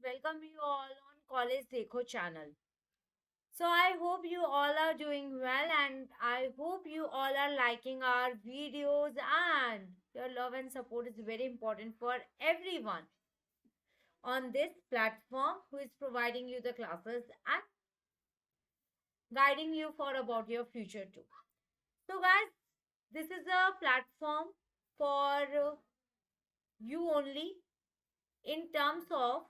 welcome you all on College Dekho channel. So I hope you all are doing well and I hope you all are liking our videos and your love and support is very important for everyone on this platform who is providing you the classes and guiding you for about your future too. So guys, this is a platform for you only in terms of.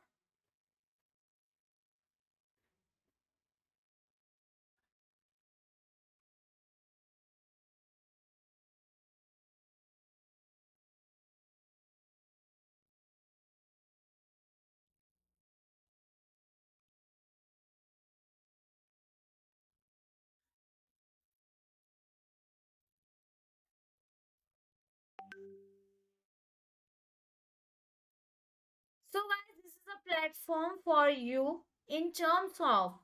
So guys, this is a platform for you in terms of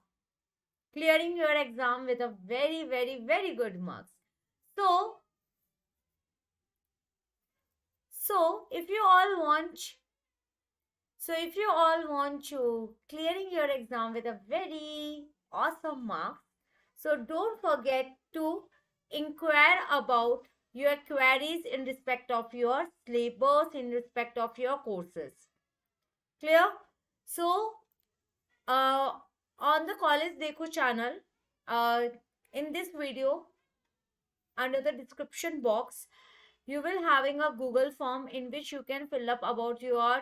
clearing your exam with a very good marks. So, so if you all want, if you all want to clearing your exam with a very awesome marks, so don't forget to inquire about your queries in respect of your syllabus, in respect of your courses. Clear? So, uh, on the College Dekho channel, uh, in this video, under the description box, you will having a Google form in which you can fill up about your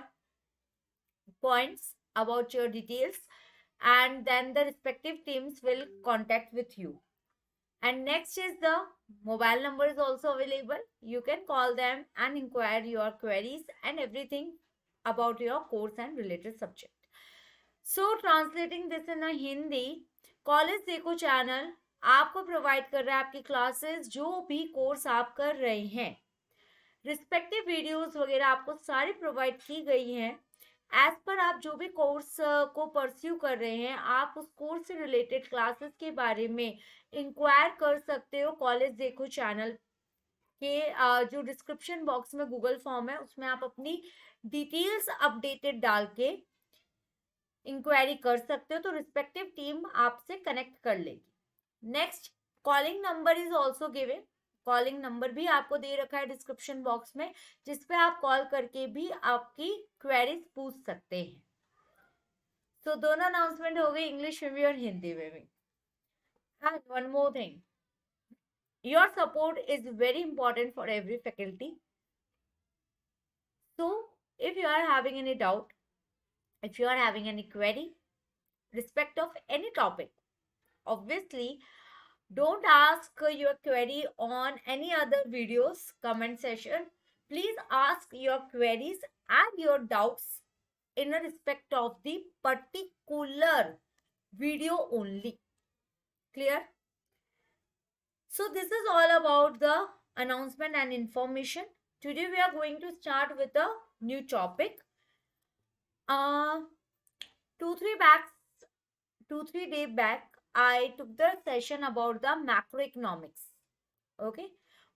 points, about your details, and then the respective teams will contact with you. And next is the mobile number is also available. You can call them and inquire your queries and everything about your course and related subject. So translating this in a Hindi, college देखो channel आपको provide कर रहा है आपकी classes जो भी course आप कर रहे हैं, रिस्पेक्टिव वीडियोस वगैरह आपको सारी प्रोवाइड की गई हैं एज पर आप जो भी कोर्स को परस्यू कर रहे हैं आप उस कोर्स से रिलेटेड क्लासेस के बारे में इंक्वायर कर सकते हो कॉलेज देखो चैनल के जो डिस्क्रिप्शन बॉक्स में गूगल फॉर्म है उसमें आप अपनी डिटेल्स अपडेटेड डाल के इंक्वायरी कर सकते हो तो रिस्पेक्टिव टीम आपसे कनेक्ट कर लेगी. Next, calling number is also given. Calling number भी आपको दे रखा है डिस्क्रिप्शन बॉक्स में जिसपे आप कॉल करके भी आपकी क्वेरीज पूछ सकते हैं. तो दोनों अनाउंसमेंट हो गई, इंग्लिश में भी और हिंदी में भी. And one more thing, your support is very important for every faculty. So if you are having any doubt, if you are having any query respect of any topic, obviously don't ask your query on any other videos comment session. Please ask your queries and your doubts in respect of the particular video only. Clear? So this is all about the announcement and information. Today we are going to start with a new topic. 2-3 days back, I took the session about the macroeconomics. Okay,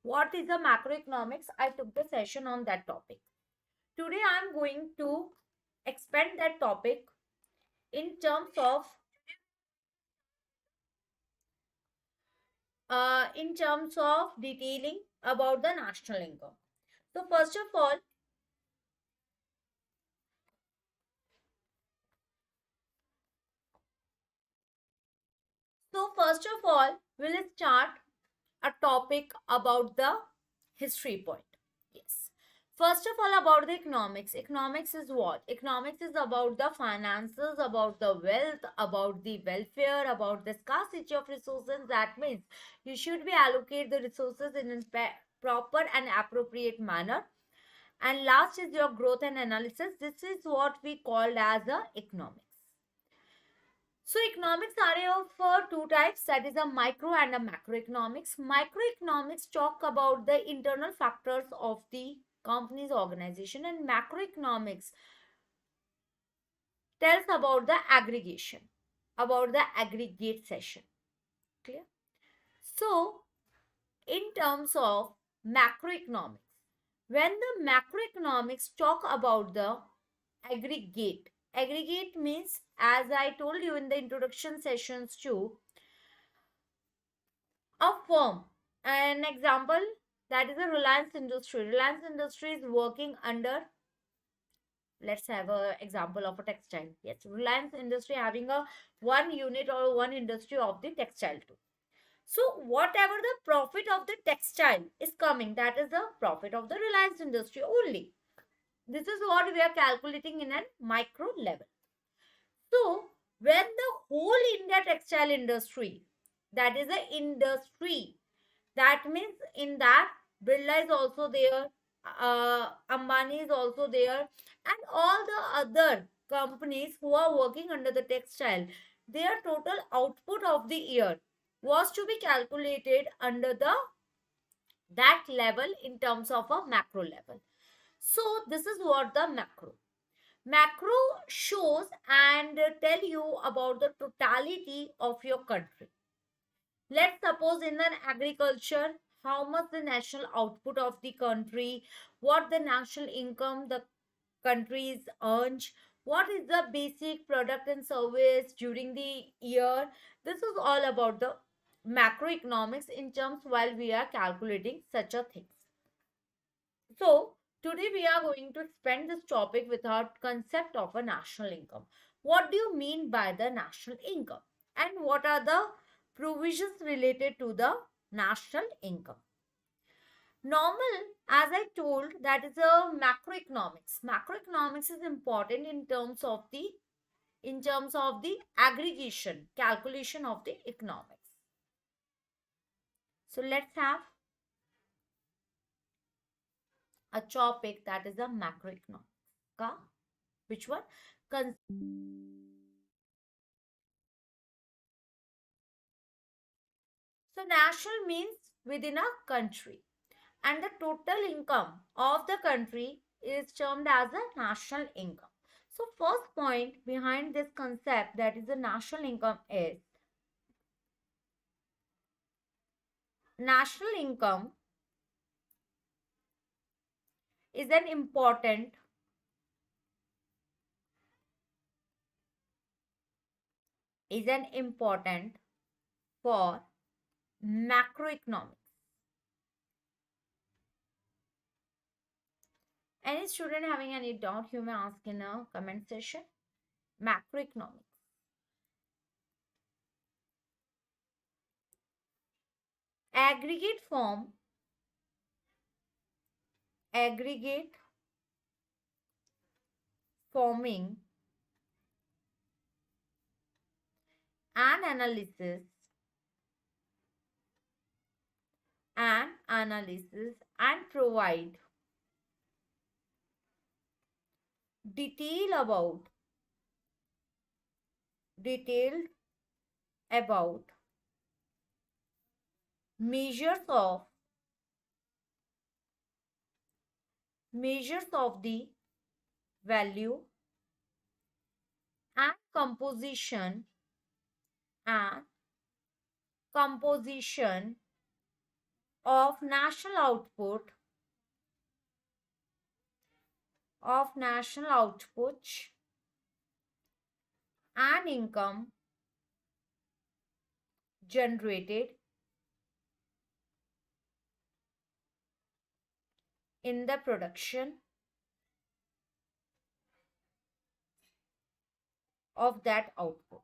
what is the macroeconomics? I took the session on that topic. Today I am going to expand that topic in terms of detailing about the national income. So first of all, we'll start a topic about the history point. Yes. First of all, about the economics. Economics is what? Economics is about the finances, about the wealth, about the welfare, about the scarcity of resources. That means you should be allocate the resources in a proper and appropriate manner. And last is your growth and analysis. This is what we called as a economics. So economics are of two types, that is a micro and a macroeconomics. Microeconomics talk about the internal factors of the company's organization and macroeconomics tells about the aggregation, about the aggregate session. Clear? So in terms of macroeconomics, when the macroeconomics talk about the aggregate, Aggregate means, as I told you in the introduction sessions too, a firm. An example, that is a Reliance Industry. Reliance Industry is working under, let's have a example of a textile. Yes, Reliance Industry having a one unit or one industry of the textile too. So whatever the profit of the textile is coming, that is the profit of the Reliance Industry only. This is what we are calculating in a micro level. So when the whole India textile industry, that is the industry, that means in that Birla is also there, Ambani is also there, and all the other companies who are working under the textile, their total output of the year was to be calculated under the that level in terms of a macro level. So this is what the macro. Macro shows and tell you about the totality of your country. Let's suppose in an agriculture, how much the national output of the country, what the national income the countries earns, what is the basic product and service during the year. This is all about the macroeconomics in terms while we are calculating such a things. So today we are going to expand this topic with our concept of a national income. What do you mean by the national income? And what are the provisions related to the national income? Normal, as I told, that is a macroeconomics. Macroeconomics is important in terms of the aggregation, calculation of the economics. So let's have a topic that is a macroeconomic. Which one? So national means within a country, and the total income of the country is termed as a national income. So first point behind this concept, that is the national income, is national income is an important for macroeconomics. Any student having any doubt, you may ask in a comment section. Macroeconomics. Aggregate form, aggregate forming and analysis and provide detail about detailed about measures of the value and and composition of national output and income generated in the production of that output.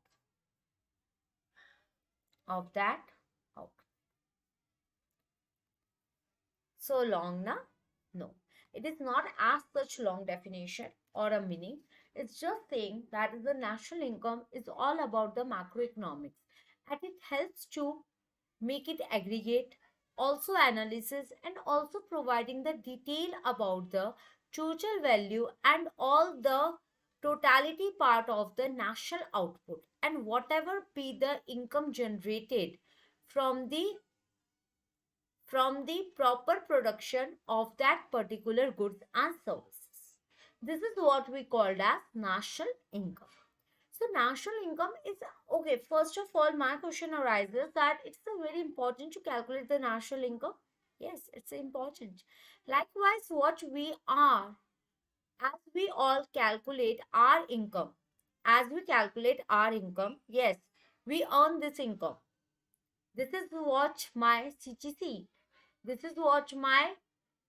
So long, na? No. It is not as such long definition or a meaning. It's just saying that the national income is all about the macroeconomics, and it helps to make it aggregate, also analysis, and also providing the detail about the total value and all the totality part of the national output, and whatever be the income generated from the proper production of that particular goods and services. This is what we called as national income. So national income is okay. First of all, my question arises that it's very important to calculate the national income. Yes, it's important. Likewise, what we are As we all calculate our income, as we calculate our income, yes, we earn this income. This is what my CTC. This is what my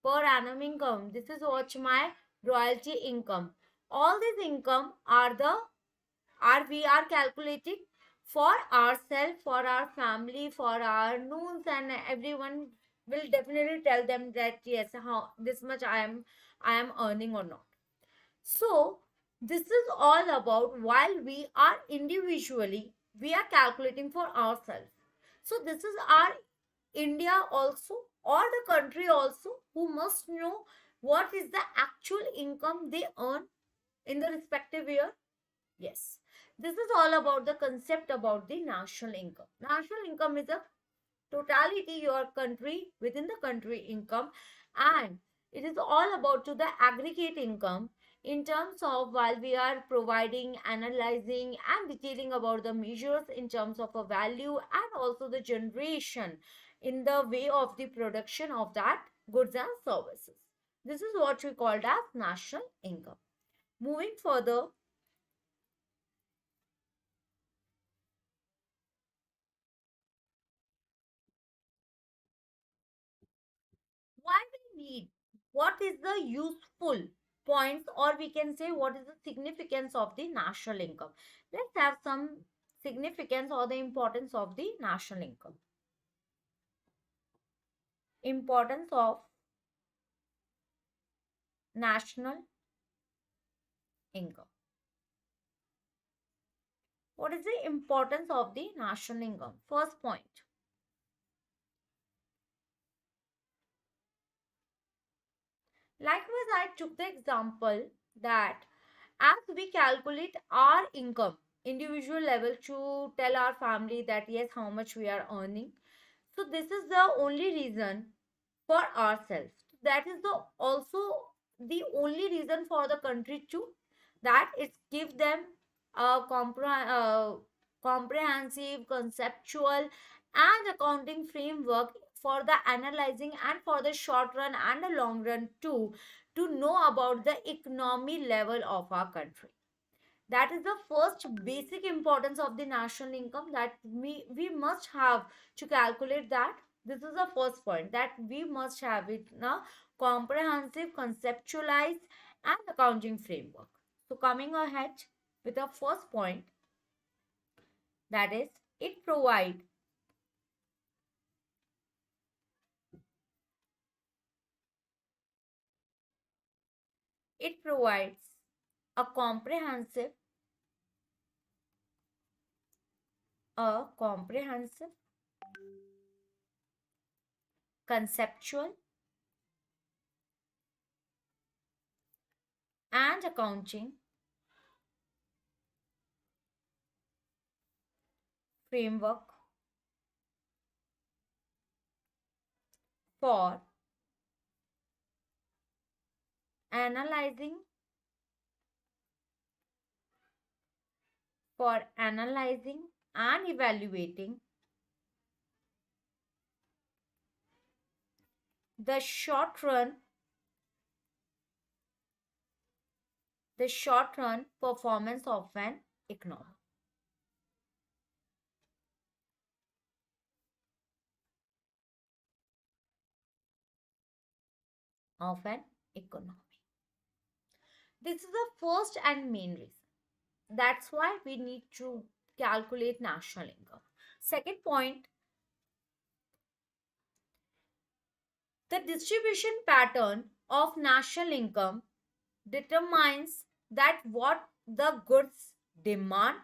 per annum income. This is what my royalty income. All these income are we are calculating for ourselves, for our family, for our noons, and everyone will definitely tell them that yes, how this much I am earning or not. So this is all about while we are individually, we are calculating for ourselves. So this is our India also or the country also who must know what is the actual income they earn in the respective year. Yes. This is all about the concept about the national income. National income is a totality your country within the country income, and it is all about to the aggregate income in terms of while we are providing, analyzing and detailing about the measures in terms of a value and also the generation in the way of the production of that goods and services. This is what we called as national income. Moving further, why we need, what is the useful points, or we can say what is the significance of the national income. Let's have some significance or the importance of the national income. Importance of national income. What is the importance of the national income? First point, likewise I took the example that as we calculate our income individual level to tell our family that yes how much we are earning, so this is the only reason for ourselves. That is the also the only reason for the country to, that it give them a comprehensive, conceptual, and accounting framework for the analyzing and for the short run and the long run too, to know about the economy level of our country. That is the first basic importance of the national income, that we must have to calculate that. This is the first point, that we must have it in a comprehensive, conceptualized and accounting framework. So coming ahead with the first point, that is it provide, it provides a comprehensive, conceptual and accounting framework for analyzing, and evaluating the short run performance of an economy, of an economy. This is the first and main reason. That's why we need to calculate national income. Second point, the distribution pattern of national income determines that what the goods demand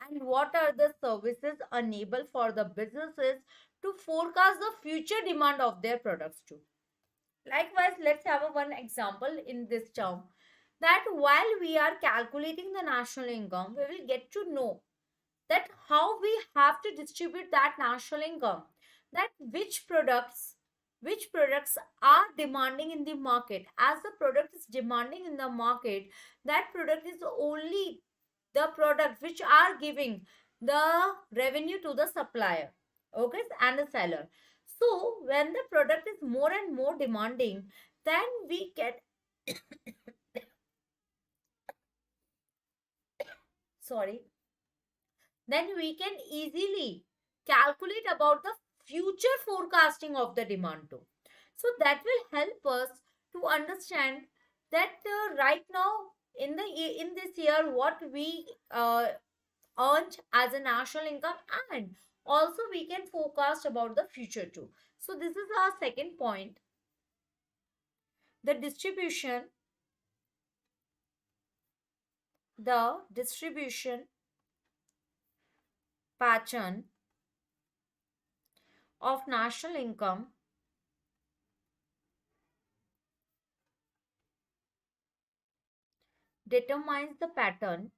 and what are the services enable for the businesses to forecast the future demand of their products too. Likewise, let's have a one example in this term, that while we are calculating the national income, we will get to know that how we have to distribute that national income, that which products are demanding in the market. As the product is demanding in the market, that product is only the product which are giving the revenue to the supplier, okay, and the seller. So when the product is more and more demanding, then we get sorry, then we can easily calculate about the future forecasting of the demand too. So that will help us to understand that right now in this year what we earned as a national income, and also we can forecast about the future too. So this is our second point, the distribution pattern of national income determines the pattern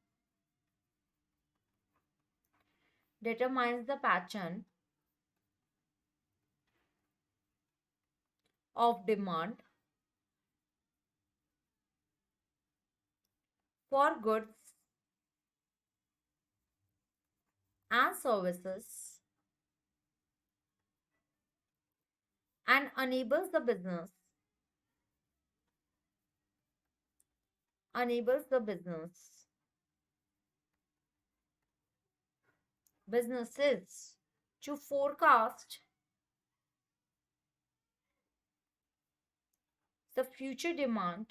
determines the pattern of demand for goods and services and enables the businesses to forecast the future demand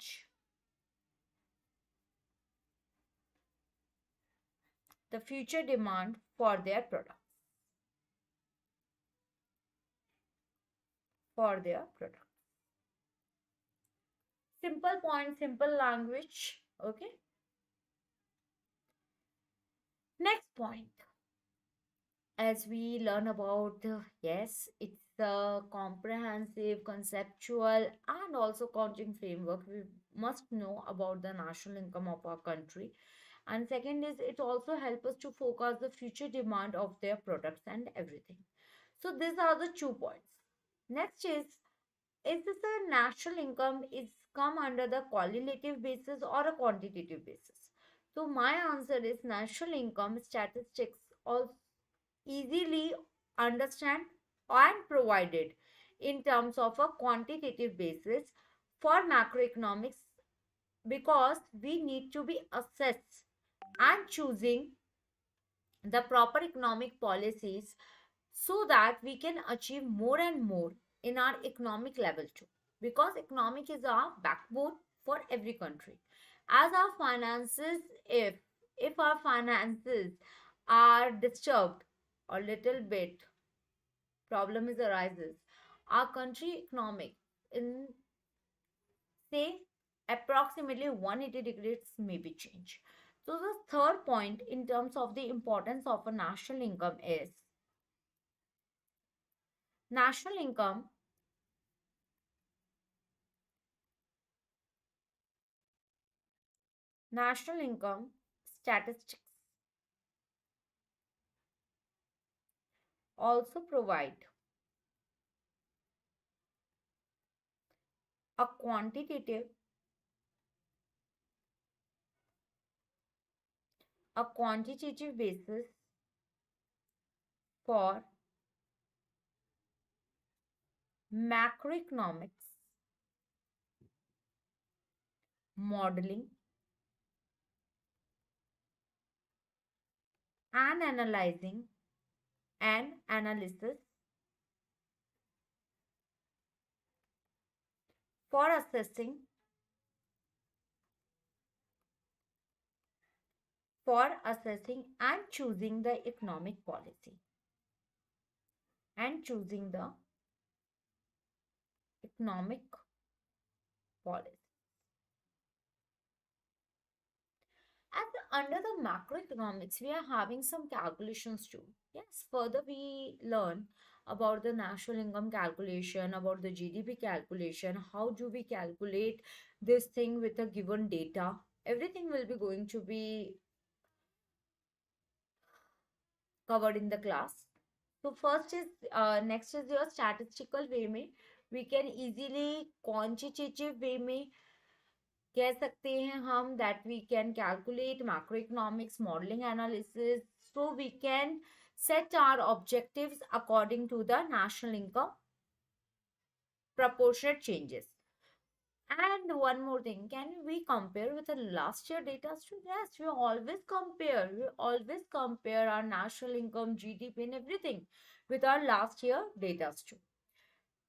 for their product. Simple point, simple language. Okay. Next point, as we learn about, yes, it's a comprehensive, conceptual, and also counting framework. We must know about the national income of our country. And second is it also helps us to forecast the future demand of their products and everything. So these are the 2 points. Next is this a national income is come under the qualitative basis or a quantitative basis? So my answer is national income statistics also easily understand and provided in terms of a quantitative basis for macroeconomics, because we need to be assessed and choosing the proper economic policies so that we can achieve more and more in our economic level too, because economic is our backbone for every country. As our finances, if our finances are disturbed a little bit, problem is arises, our country economic in say approximately 180 degrees may be changed. So the third point in terms of the importance of a national income is national income national income statistics also provide a quantitative basis for macroeconomics modeling and analyzing and analysis for assessing and choosing the economic policy and choosing the economic policy. And under the macroeconomics, we are having some calculations too. Yes, further we learn about the national income calculation, about the GDP calculation, how do we calculate this thing with a given data. Everything will be going to be covered in the class. So first is next is your statistical way में we can easily quantitative way में कह सकते हैं हम that we can calculate macroeconomics modeling analysis, so we can set our objectives according to the national income proportionate changes. And one more thing, can we compare with the last year data? So yes, we always compare. We always compare our national income, GDP, and everything with our last year data too.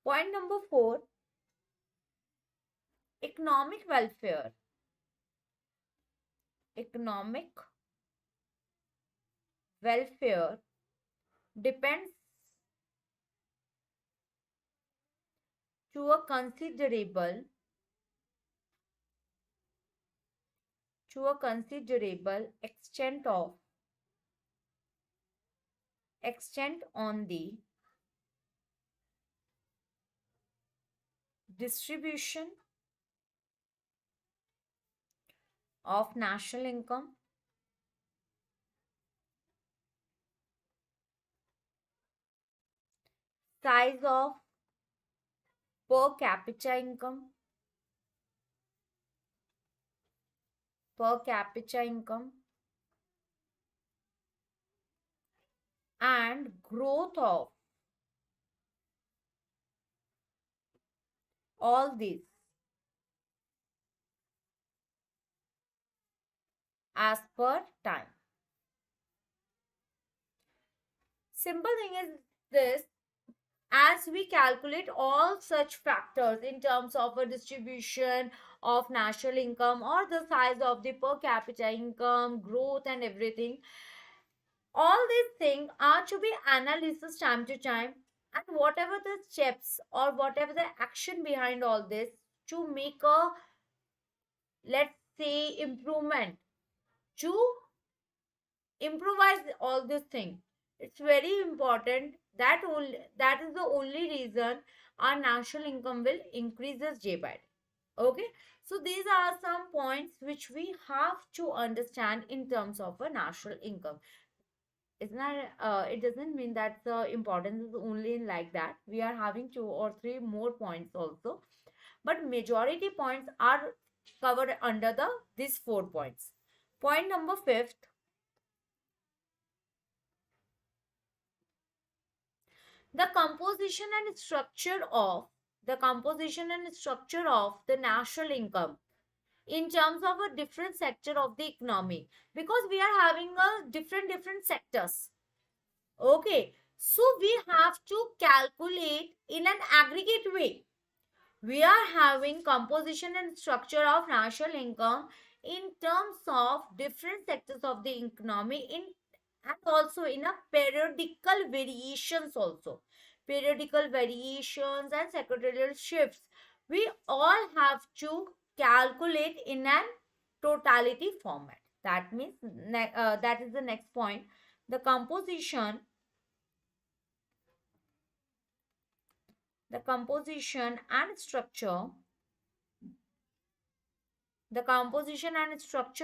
Point number four, economic welfare. Economic welfare depends to a considerable extent on the distribution of national income, size of per capita income, per capita income, and growth of all these as per time. Simple thing is this, as we calculate all such factors in terms of a distribution of national income or the size of the per capita income, growth, and everything, all these things are to be analyzed time to time, and whatever the steps or whatever the action behind all this to make a, let's say, improvement, to improvise all this thing, it's very important. That is the only reason our national income will increases day by day. Okay, so these are some points which we have to understand in terms of a national income. It's not it doesn't mean that the importance is only in like that. We are having two or three more points also, but majority points are covered under the these 4 points. Point number fifth, the composition and structure of the national income in terms of a different sector of the economy, because we are having a different sectors. Okay, so we have to calculate in an aggregate way. We are having composition and structure of national income in terms of different sectors of the economy in, and also in a periodical variations also. Periodical variations and secretarial shifts. We all have to calculate in an totality format. That means that is the next point. The composition and structure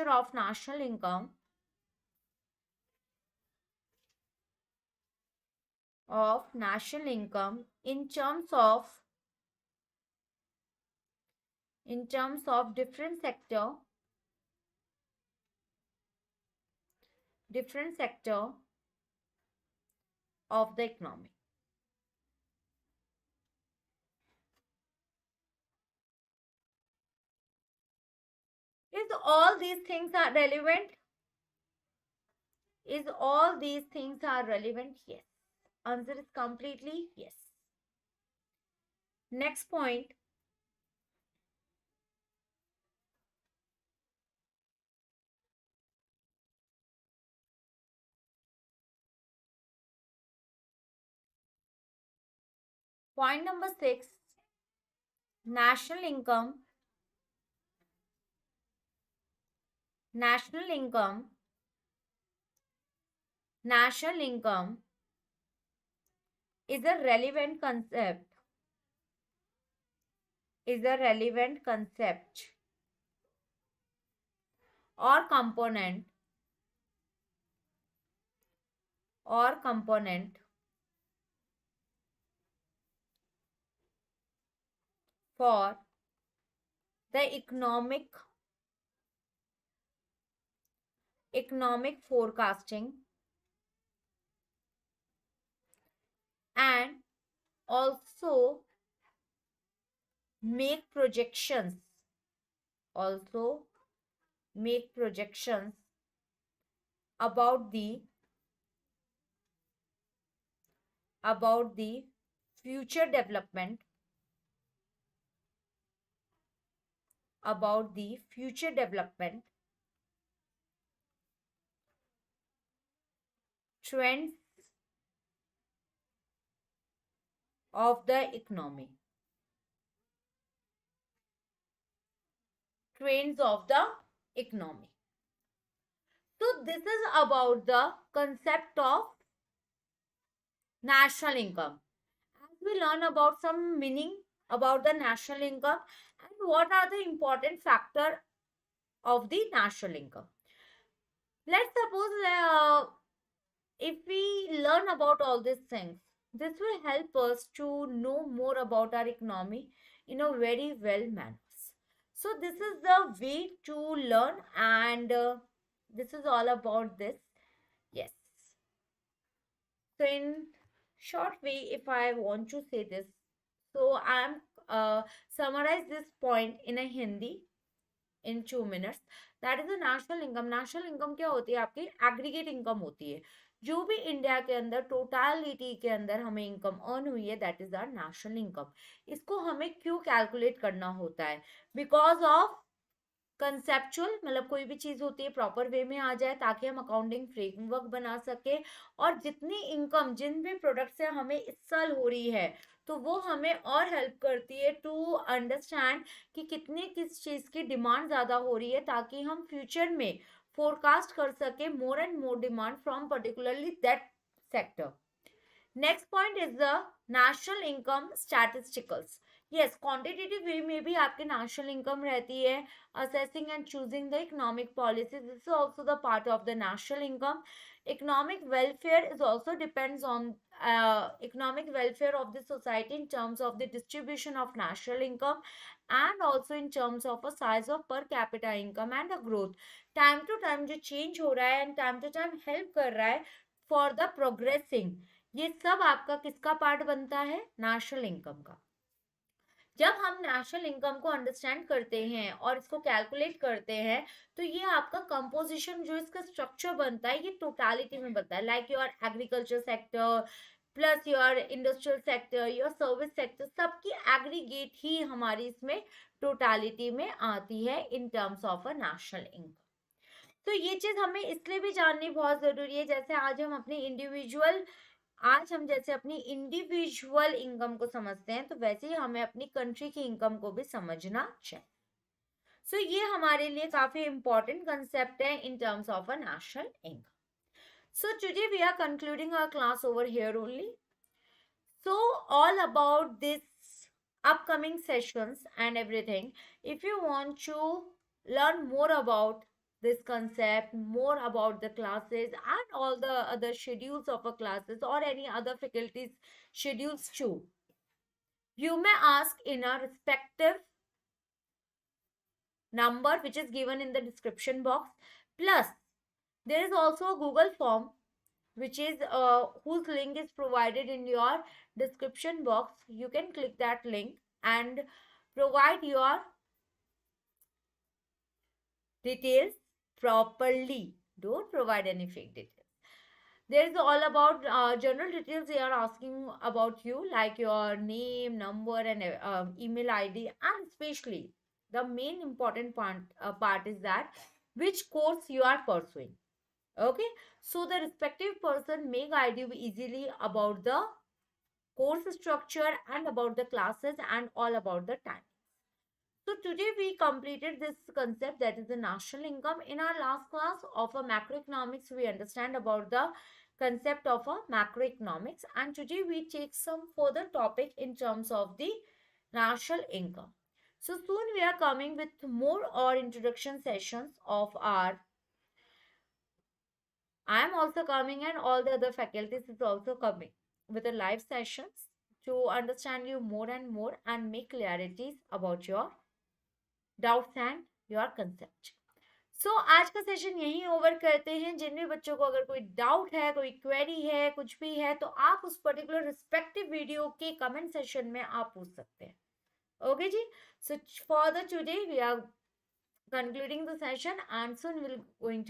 of national income in terms of different sector of the economy. Is all these things are relevant? Is all these things are relevant? Yes. Answer is completely yes. Next point. Point number 6. National income. National income. National income is a relevant concept. Is a relevant concept or component for the economic forecasting and also make projections also make projections about the future development, about the future development trends of the economy, trends of the economy. So this is about the concept of national income. As we learn about some meaning about the national income and what are the important factor of the national income. Let's suppose if we learn about all these things, this will help us to know more about our economy in a very well manner. So this is the way to learn, and this is all about this. Yes. So in short way, if I want to say this, so I am summarize this point in a Hindi in 2 minutes. That is a national income. National income क्या होती है? आपकी aggregate income होती है. जो भी India के अंदर टोटालिटी के अंदर हमें इनकम अर्न हुई है, that is our national income. इसको हमें क्यों कैलकुलेट करना होता है? बिकॉज ऑफ कंसेप्चुअल, मतलब कोई भी चीज होती है प्रॉपर वे में आ जाए ताकि हम अकाउंटिंग फ्रेमवर्क बना सके, और जितनी इनकम जिन भी प्रोडक्ट से हमें इस साल हो रही है तो वो हमें और हेल्प करती है टू अंडरस्टैंड कि कितने किस चीज की डिमांड ज्यादा हो रही है, ताकि हम फ्यूचर में फोरकास्ट कर सके more and more demand from particularly that sector. Next point is the national income statisticals. Yes, quantitative way में भी आपके नेशनल इनकम रहती है. Assessing and choosing the economic policies, this is also the part of the national income. Economic welfare is also depends on economic welfare of the society in terms of the distribution of national income, and also in terms of a size of per capita income and the growth. Time to time जो change हो रहा है and time to time help कर रहा है for the progressing. ये सब आपका किसका पार्ट बनता है? नेशनल इनकम का. जब हम नेशनल इनकम को अंडरस्टैंड करते हैं और इसको कैलकुलेट करते हैं, तो ये आपका कंपोजिशन जो इसका स्ट्रक्चर बनता है ये टोटालिटी में बनता है. Like your agriculture sector plus your industrial sector, your service sector, सबकी एग्रीगेट ही हमारी इसमें टोटालिटी में आती है in terms of a national income. तो ये चीज हमें इसलिए भी जाननी बहुत जरूरी है, जैसे आज हम जैसे अपनी इंडिविजुअल इनकम को समझते हैं, तो वैसे ही हमें अपनी कंट्री की इनकम को भी समझना चाहिए. सो ये हमारे लिए काफी इंपॉर्टेंट कंसेप्ट है in terms of a national income. So today we are concluding our class over here only. So all about this upcoming sessions and everything, if you want to learn more about this concept, more about the classes and all the other schedules of a classes or any other faculties schedules too, you may ask in a respective number which is given in the description box. Plus there is also a Google form which is whose link is provided in your description box. You can click that link and provide your details properly. Don't provide any fake details. There is all about general details they are asking about you, like your name, number and email ID, and especially the main important part is that which course you are pursuing. Okay, so the respective person may guide you easily about the course structure and about the classes and all about the time. So today we completed this concept, that is the national income. In our last class of a macroeconomics, we understand about the concept of a macroeconomics, and today we take some further topic in terms of the national income. So soon we are coming with more or introduction sessions of our. I am also coming and all the other faculties is also coming with the live sessions to understand you more and more and make clarities about your doubts and your concept. So आज का session यहीं over करते हैं. जिन भी बच्चों को अगर कोई डाउट है, कोई क्वेरी है, कुछ भी है, तो आप उस पर्टिकुलर रिस्पेक्टिव वीडियो के कमेंट सेशन में आप पूछ सकते हैं. ओके जी. So for the today we are concluding the session, and soon we'll going to